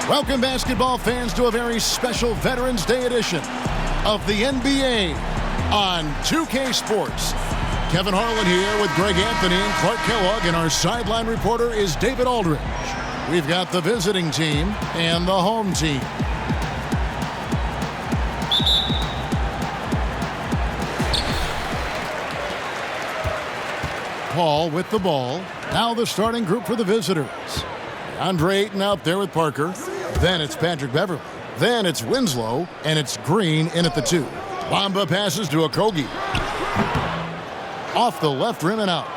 Welcome, basketball fans, to a very special Veterans Day edition of the NBA on 2K Sports. Kevin Harlan here with Greg Anthony and Clark Kellogg, and our sideline reporter is David Aldridge. We've got the visiting team and the home team. Paul with the ball. Now the starting group for the visitors. Andre Ayton out there with Parker. Then it's Patrick Beverley. Then it's Winslow, and it's Green in at the 2. Bamba passes to Okogie. Off the left rim and out.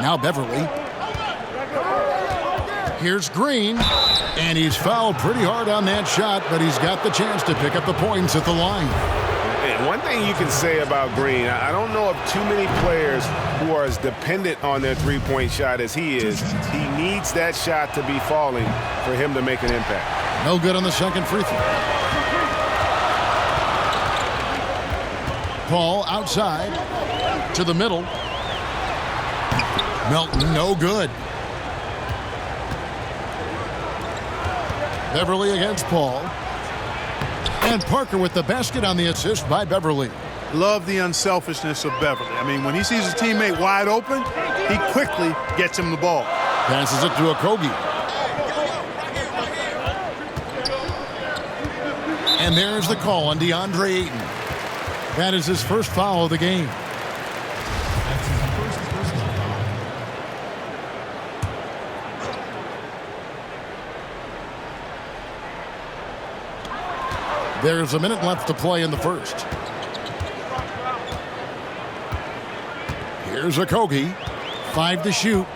Now Beverley. Here's Green, and he's fouled pretty hard on that shot, but he's got the chance to pick up the points at the line. And one thing you can say about Green, I don't know of too many players who are as dependent on their three-point shot as he is. He needs that shot to be falling for him to make an impact. No good on the second free throw. Paul outside to the middle. Melton, no good. Beverley against Paul. And Parker with the basket on the assist by Beverley. Love the unselfishness of Beverley. I mean, when he sees his teammate wide open, he quickly gets him the ball. Passes it to Okogie. And there's the call on DeAndre Ayton. That is his first foul of the game. There's a minute left to play in the first. Here's Okogie. 5 to shoot.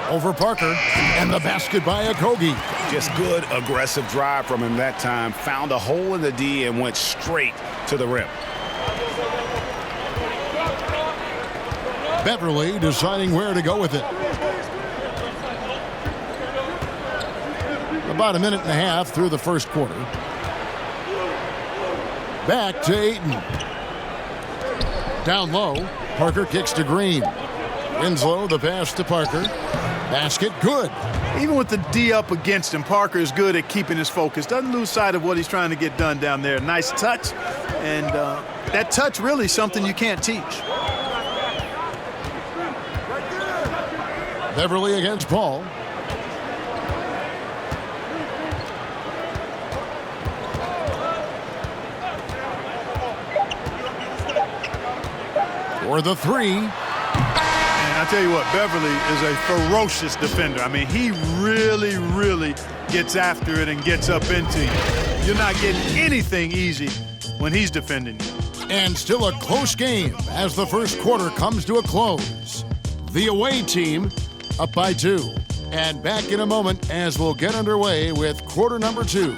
Over Parker. And the basket by Okogie. Just good, aggressive drive from him that time. Found a hole in the D and went straight to the rim. Beverley deciding where to go with it. About a minute and a half through the first quarter. Back to Ayton. Down low. Parker kicks to Green. Winslow, the pass to Parker. Basket, good. Even with the D up against him, Parker is good at keeping his focus. Doesn't lose sight of what he's trying to get done down there. Nice touch. And that touch really is something you can't teach. Beverley against Paul. For the 3. And I tell you what, Beverley is a ferocious defender. I mean, he really, really gets after it and gets up into you. You're not getting anything easy when he's defending you. And still a close game as the first quarter comes to a close. The away team up by 2. And back in a moment as we'll get underway with quarter number 2.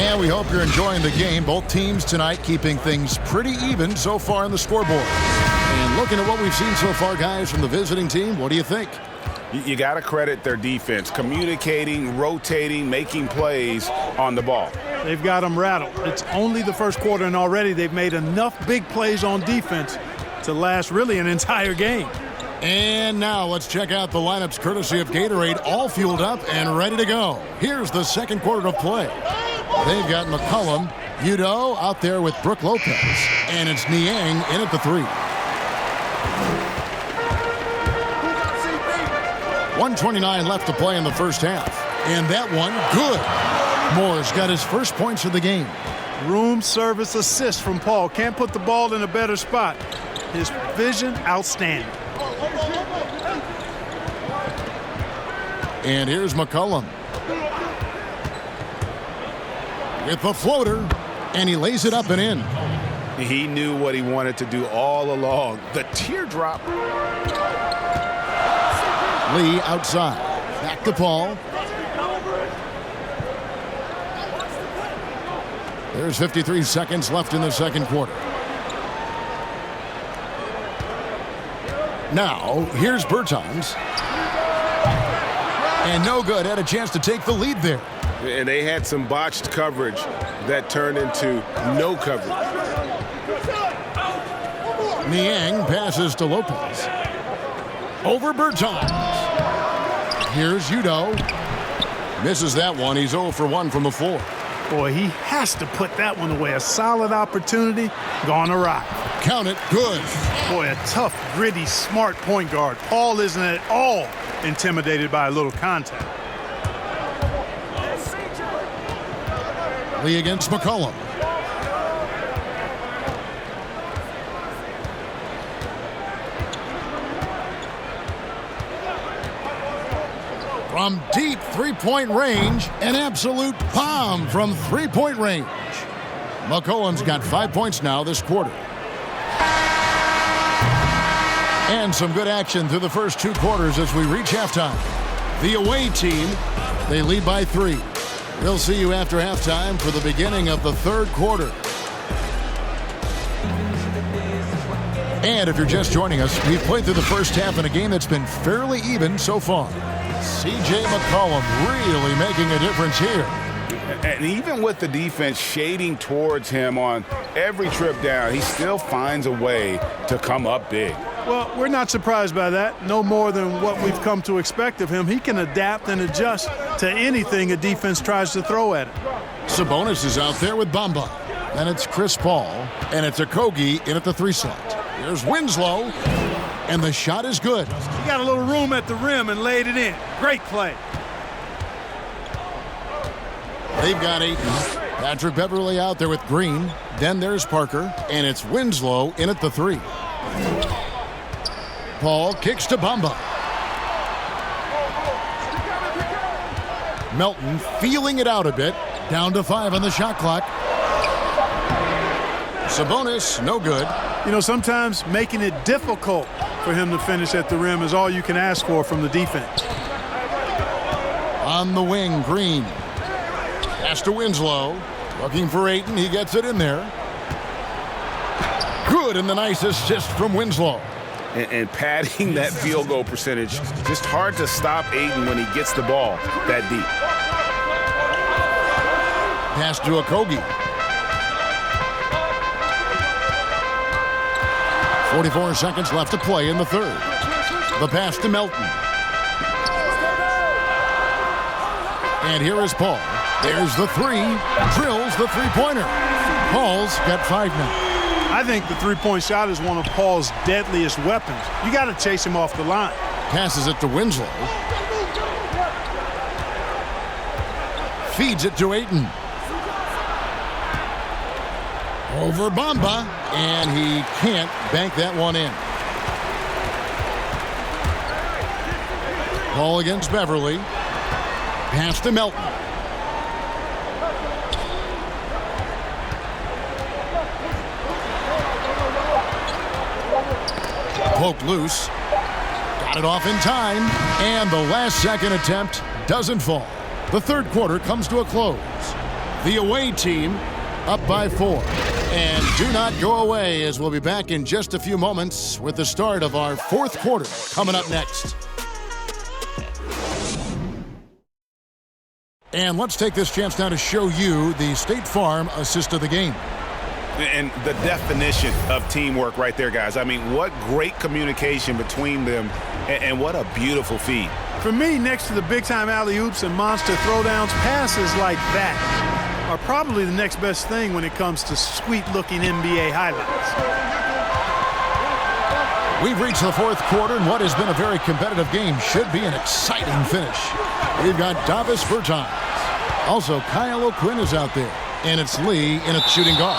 And we hope you're enjoying the game. Both teams tonight keeping things pretty even so far on the scoreboard. And looking at what we've seen so far, guys, from the visiting team, what do you think? You got to credit their defense, communicating, rotating, making plays on the ball. They've got them rattled. It's only the first quarter, and already they've made enough big plays on defense to last really an entire game. And now let's check out the lineups courtesy of Gatorade, all fueled up and ready to go. Here's the second quarter of play. They've got McCollum, Udo out there with Brook Lopez, and it's Niang in at the 3. 1:29 left to play in the first half. And that one, good. Moore's got his first points of the game. Room service assist from Paul. Can't put the ball in a better spot. His vision, outstanding. And here's McCollum. With the floater, and he lays it up and in. He knew what he wanted to do all along. The teardrop. Lee outside. Back to Paul. There's 53 seconds left in the second quarter. Now, here's Bertans. And no good. Had a chance to take the lead there. And they had some botched coverage that turned into no coverage. Niang passes to Lopez. Over Bertans. Here's Udo. Misses that one. He's 0 for 1 from the floor. Boy, he has to put that one away. A solid opportunity gone awry. Count it. Good. Boy, a tough, gritty, smart point guard. Paul isn't at all intimidated by a little contact. Lee against McCollum. From deep three-point range, an absolute bomb from three-point range. McCollum's got 5 points now this quarter. And some good action through the first 2 quarters as we reach halftime. The away team, they lead by 3. We'll see you after halftime for the beginning of the third quarter. And if you're just joining us, we've played through the first half in a game that's been fairly even so far. C.J. McCollum really making a difference here. And even with the defense shading towards him on every trip down, he still finds a way to come up big. Well, we're not surprised by that. No more than what we've come to expect of him. He can adapt and adjust to anything a defense tries to throw at him. Sabonis is out there with Bamba. Then it's Chris Paul, and it's Okogie in at the 3 slot. Here's Winslow, and the shot is good. He got a little room at the rim and laid it in. Great play. They've got 8. Patrick Beverly out there with Green. Then there's Parker, and it's Winslow in at the 3. Paul kicks to Bamba. Melton feeling it out a bit. Down to 5 on the shot clock. Sabonis, no good. You know, sometimes making it difficult for him to finish at the rim is all you can ask for from the defense. On the wing, Green. Pass to Winslow. Looking for Ayton. He gets it in there. Good, and the nice assist from Winslow. And padding that field goal percentage, just hard to stop Ayton when he gets the ball that deep. Pass to Okogie. 44 seconds left to play in the third. The pass to Melton. And here is Paul. There's the 3. Drills the three-pointer. Paul's got 5 now. I think the three-point shot is one of Paul's deadliest weapons. You got to chase him off the line. Passes it to Winslow. Feeds it to Ayton. Over Bamba, and he can't bank that one in. Paul against Beverly. Pass to Melton. Poked loose. Got it off in time, and the last-second attempt doesn't fall. The third quarter comes to a close. The away team up by 4. And do not go away, as we'll be back in just a few moments with the start of our fourth quarter coming up next. And let's take this chance now to show you the State Farm assist of the game. And the definition of teamwork right there, guys. I mean, what great communication between them, and what a beautiful feed. For me, next to the big-time alley-oops and monster throwdowns, passes like that are probably the next best thing when it comes to sweet-looking NBA highlights. We've reached the fourth quarter, and what has been a very competitive game should be an exciting finish. We've got Davis Bertans. Also, Kyle O'Quinn is out there, and it's Lee in a shooting guard.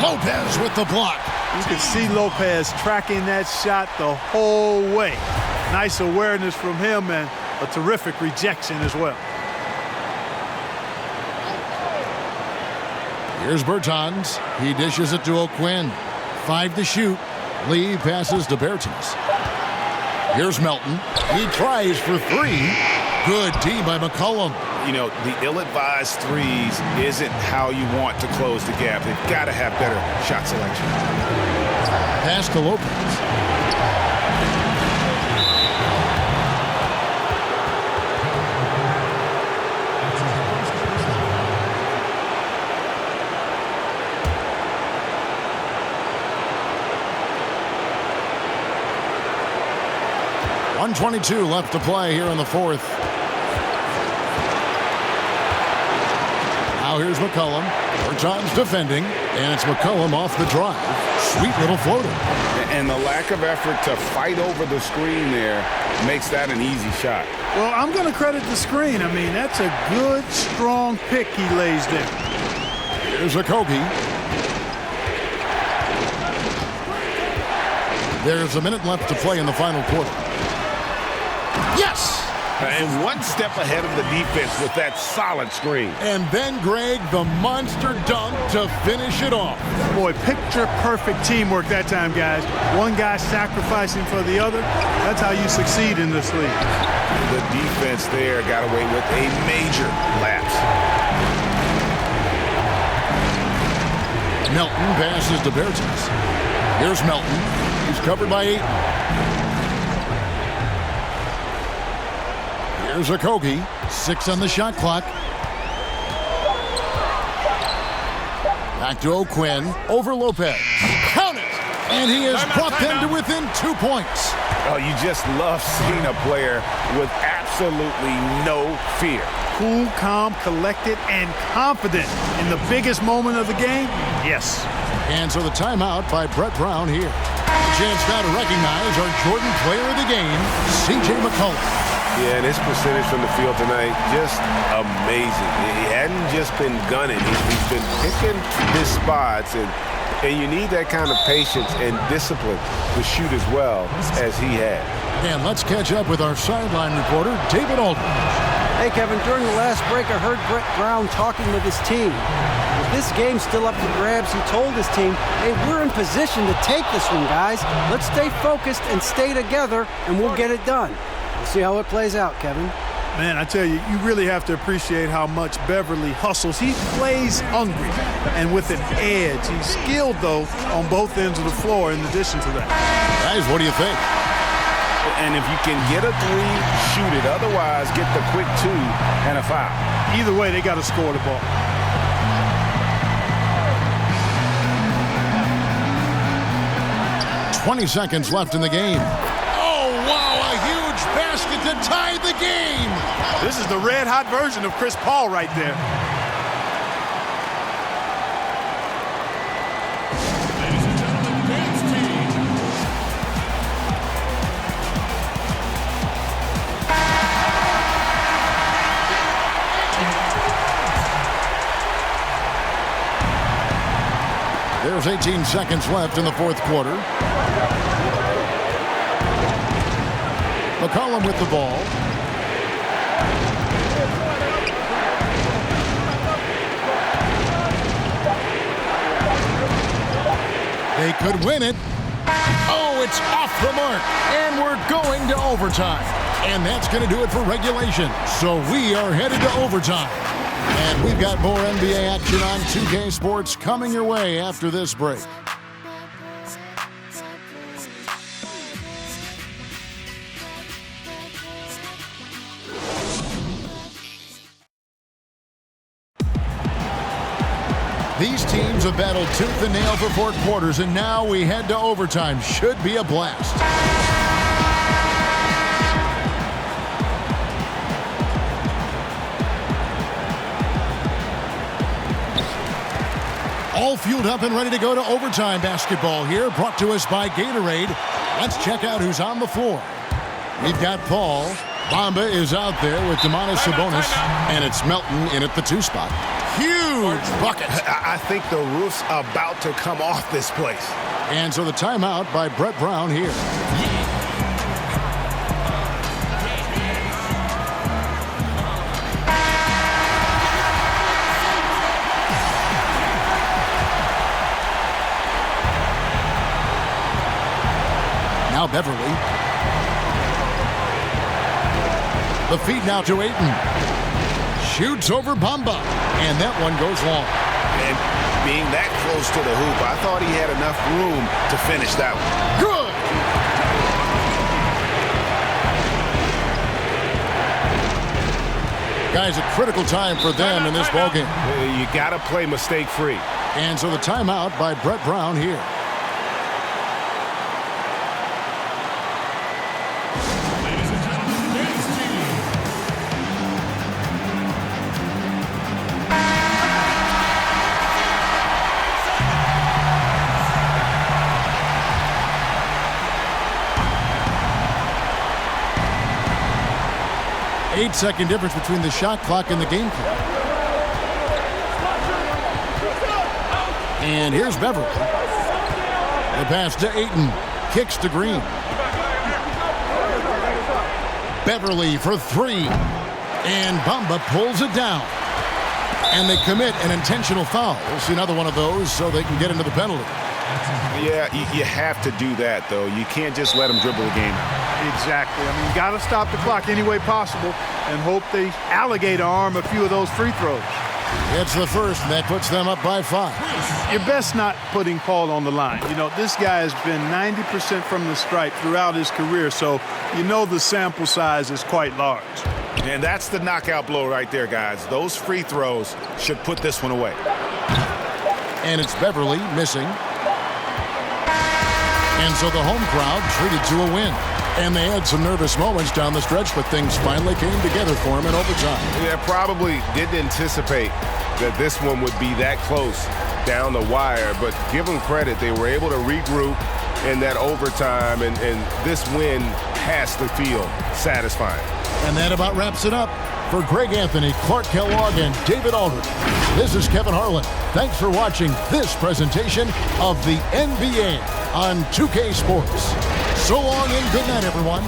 Lopez with the block. You can see Lopez tracking that shot the whole way. Nice awareness from him and a terrific rejection as well. Here's Bertans. He dishes it to O'Quinn. 5 to shoot. Lee passes to Bertans. Here's Melton. He tries for 3. Good D by McCollum. You know, the ill-advised threes isn't how you want to close the gap. They've got to have better shot selection. Pass to Lopez. 1:22 left to play here in the fourth. Now here's McCullum. Berton's defending, and it's McCullum off the drive. Sweet little floater. And the lack of effort to fight over the screen there makes that an easy shot. Well, I'm going to credit the screen. I mean, that's a good, strong pick he lays there. Here's a Kogi. There's a minute left to play in the final quarter. Yes! And one step ahead of the defense with that solid screen. And then, Greg, the monster dunk to finish it off. Boy, picture-perfect teamwork that time, guys. One guy sacrificing for the other. That's how you succeed in this league. The defense there got away with a major lapse. Melton passes to Bertens. Here's Melton. He's covered by Ayton. Here's a Kogi. 6 on the shot clock. Back to O'Quinn. Over Lopez. Count it! And he has brought them to within 2 points. Oh, you just love seeing a player with absolutely no fear. Cool, calm, collected, and confident in the biggest moment of the game? Yes. And so the timeout by Brett Brown here. Chance now to recognize our Jordan player of the game, C.J. McCullum. Yeah, and his percentage from the field tonight, just amazing. He hadn't just been gunning. He's been picking his spots, and you need that kind of patience and discipline to shoot as well as he had. And let's catch up with our sideline reporter, David Aldridge. Hey, Kevin, during the last break, I heard Brett Brown talking with his team. With this game still up for grabs, he told his team, hey, we're in position to take this one, guys. Let's stay focused and stay together, and we'll get it done. We'll see how it plays out, Kevin. Man, I tell you, you really have to appreciate how much Beverly hustles. He plays hungry and with an edge. He's skilled, though, on both ends of the floor in addition to that. Guys, what do you think? And if you can get a three, shoot it. Otherwise, get the quick 2 and a foul. Either way, they got to score the ball. "20 seconds left in the game. Oh, wow, a huge basket to tie the game. This is the red-hot version of Chris Paul right there. There's 18 seconds left in the fourth quarter. McCullum with the ball. They could win it. Oh, it's off the mark. And we're going to overtime. And that's going to do it for regulation. So we are headed to overtime. And we've got more NBA action on 2K Sports coming your way after this break. These teams have battled tooth and nail for 4 quarters, and now we head to overtime. Should be a blast. All fueled up and ready to go to overtime basketball here, brought to us by Gatorade. Let's check out who's on the floor. We've got Paul. Bamba is out there with Domantas Sabonis, and it's Melton in at the 2 spot. Huge bucket. I think the roof's about to come off this place. And so the timeout by Brett Brown here. Now Beverly. The feed now to Ayton. Shoots over Bamba. And that one goes long. And being that close to the hoop, I thought he had enough room to finish that one. Good. Guys, a critical time for them in this ballgame. You got to play mistake-free. And so the timeout by Brett Brown here. 8-second difference between the shot clock and the game clock. And here's Beverly. The pass to Ayton. Kicks to Green. Beverly for three. And Bamba pulls it down. And they commit an intentional foul. We'll see another one of those so they can get into the penalty. Yeah, you have to do that, though. You can't just let them dribble the game out. Exactly. I mean, you got to stop the clock any way possible and hope they alligator arm a few of those free throws. It's the first, and that puts them up by 5. You're best not putting Paul on the line. You know, this guy has been 90% from the stripe throughout his career, so you know the sample size is quite large. And that's the knockout blow right there, guys. Those free throws should put this one away. And it's Beverly missing. And so the home crowd treated to a win. And they had some nervous moments down the stretch, but things finally came together for them in overtime. Yeah, probably didn't anticipate that this one would be that close down the wire, but give them credit. They were able to regroup in that overtime, and this win has to feel satisfying. And that about wraps it up. For Greg Anthony, Clark Kellogg, and David Aldridge, this is Kevin Harlan. Thanks for watching this presentation of the NBA on 2K Sports. So long and good night, everyone.